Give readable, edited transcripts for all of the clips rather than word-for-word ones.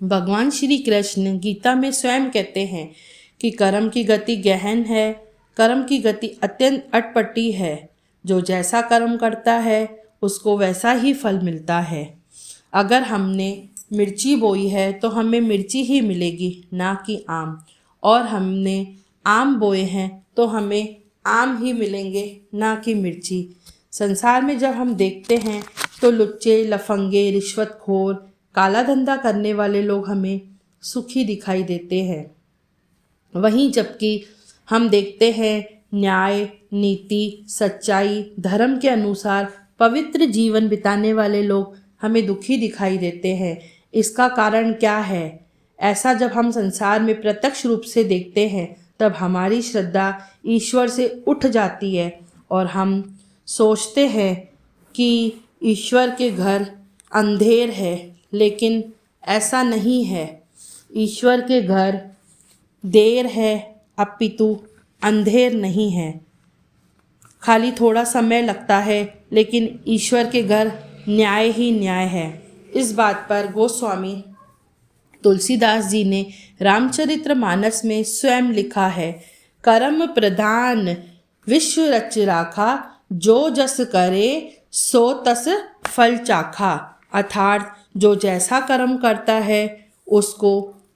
भगवान श्री कृष्ण गीता में स्वयं कहते हैं कि कर्म की गति गहन है, कर्म की गति अत्यंत अटपटी है। जो जैसा कर्म करता है उसको वैसा ही फल मिलता है। अगर हमने मिर्ची बोई है तो हमें मिर्ची ही मिलेगी, ना कि आम। और हमने आम बोए हैं तो हमें आम ही मिलेंगे, ना कि मिर्ची। संसार में जब हम देखते हैं तो लुच्चे, लफंगे, रिश्वतखोर, काला धंधा करने वाले लोग हमें सुखी दिखाई देते हैं। वहीं जबकि हम देखते हैं न्याय, नीति, सच्चाई, धर्म के अनुसार पवित्र जीवन बिताने वाले लोग हमें दुखी दिखाई देते हैं। इसका कारण क्या है? ऐसा जब हम संसार में प्रत्यक्ष रूप से देखते हैं तब हमारी श्रद्धा ईश्वर से उठ जाती है और हम सोचते हैं कि ईश्वर के घर अंधेर है, लेकिन ऐसा नहीं है। ईश्वर के घर देर है, अपितु अंधेर नहीं है। खाली थोड़ा समय लगता है, लेकिन ईश्वर के घर न्याय ही न्याय है। इस बात पर गोस्वामी तुलसीदास जी ने रामचरितमानस में स्वयं लिखा है, कर्म प्रधान विश्व रच राखा, जो जस करे सो तस फल चाखा। अर्थात जो जैसा कर्म करता है उसको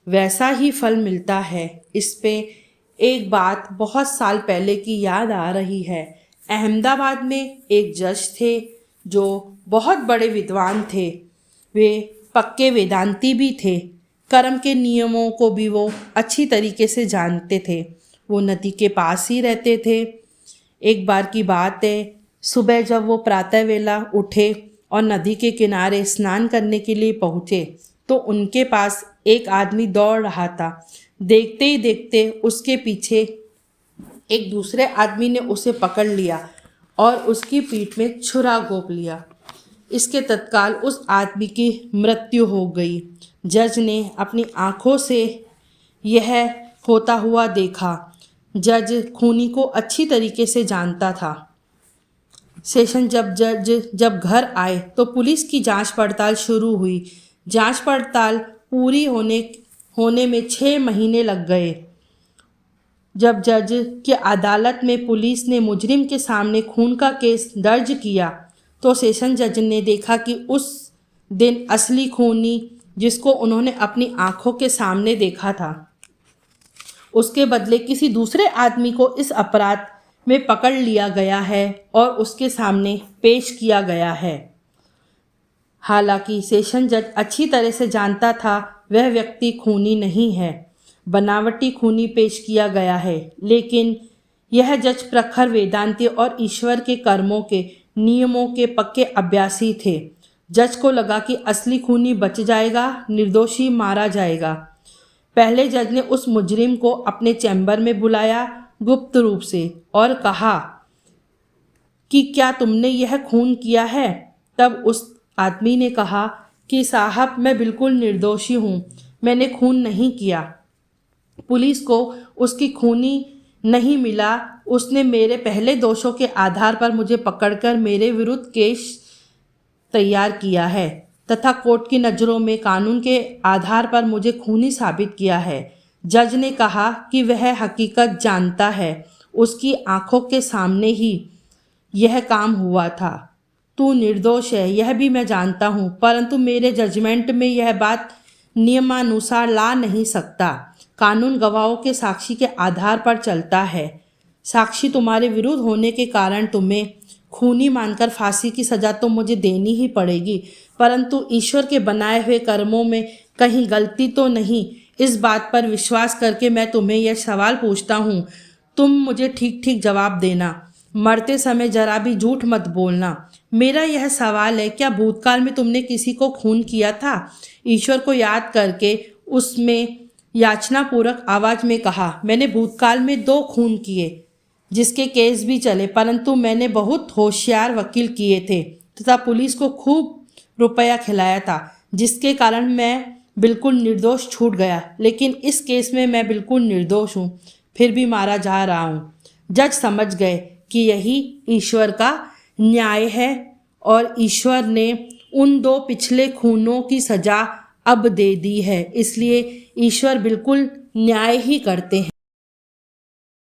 वैसा ही फल मिलता है। इस पे एक बात बहुत साल पहले की याद आ रही है। अहमदाबाद में एक जज थे जो बहुत बड़े विद्वान थे। वे पक्के वेदांती भी थे। कर्म के नियमों को भी वो अच्छी तरीके से जानते थे। वो नदी के पास ही रहते थे। एक बार की बात है, सुबह जब वो प्रातः वेला उठे और नदी के किनारे स्नान करने के लिए पहुँचे तो उनके पास एक आदमी दौड़ रहा था। देखते ही देखते उसके पीछे एक दूसरे आदमी ने उसे पकड़ लिया और उसकी पीठ में छुरा घोंप लिया। इसके तत्काल उस आदमी की मृत्यु हो गई। जज ने अपनी आँखों से यह होता हुआ देखा। जज खूनी को अच्छी तरीके से जानता था। सेशन जज जब घर आए तो पुलिस की जांच पड़ताल शुरू हुई। जांच पड़ताल पूरी होने में 6 महीने लग गए। जब जज की अदालत में पुलिस ने मुजरिम के सामने खून का केस दर्ज किया तो सेशन जज ने देखा कि उस दिन असली खूनी, जिसको उन्होंने अपनी आंखों के सामने देखा था, उसके बदले किसी दूसरे आदमी को इस अपराध में पकड़ लिया गया है और उसके सामने पेश किया गया है। हालांकि सेशन जज अच्छी तरह से जानता था वह व्यक्ति खूनी नहीं है, बनावटी खूनी पेश किया गया है, लेकिन यह जज प्रखर वेदांती और ईश्वर के कर्मों के नियमों के पक्के अभ्यासी थे। जज को लगा कि असली खूनी बच जाएगा, निर्दोषी मारा जाएगा। पहले जज ने उस मुजरिम को अपने चैम्बर में बुलाया गुप्त रूप से और कहा कि क्या तुमने यह खून किया है? तब उस आदमी ने कहा कि साहब, मैं बिल्कुल निर्दोषी हूँ, मैंने खून नहीं किया। पुलिस को उसकी खूनी नहीं मिला। उसने मेरे पहले दोषों के आधार पर मुझे पकड़कर मेरे विरुद्ध केस तैयार किया है तथा कोर्ट की नज़रों में कानून के आधार पर मुझे खूनी साबित किया है। जज ने कहा कि वह हकीकत जानता है, उसकी आंखों के सामने ही यह काम हुआ था। तू निर्दोष है, यह भी मैं जानता हूँ, परंतु मेरे जजमेंट में यह बात नियमानुसार ला नहीं सकता। कानून गवाहों के साक्षी के आधार पर चलता है। साक्षी तुम्हारे विरुद्ध होने के कारण तुम्हें खूनी मानकर फांसी की सज़ा तो मुझे देनी ही पड़ेगी, परंतु ईश्वर के बनाए हुए कर्मों में कहीं गलती तो नहीं। इस बात पर विश्वास करके मैं तुम्हें यह सवाल पूछता हूँ, तुम मुझे ठीक ठीक जवाब देना। मरते समय जरा भी झूठ मत बोलना। मेरा यह सवाल है, क्या भूतकाल में तुमने किसी को खून किया था? ईश्वर को याद करके उसमें याचनापूर्वक आवाज़ में कहा, मैंने भूतकाल में 2 खून किए जिसके केस भी चले, परंतु मैंने बहुत होशियार वकील किए थे तथा पुलिस को खूब रुपया खिलाया था, जिसके कारण मैं बिल्कुल निर्दोष छूट गया। लेकिन इस केस में मैं बिल्कुल निर्दोष हूँ, फिर भी मारा जा रहा हूँ। जज समझ गए कि यही ईश्वर का न्याय है और ईश्वर ने उन 2 पिछले खूनों की सज़ा अब दे दी है। इसलिए ईश्वर बिल्कुल न्याय ही करते हैं।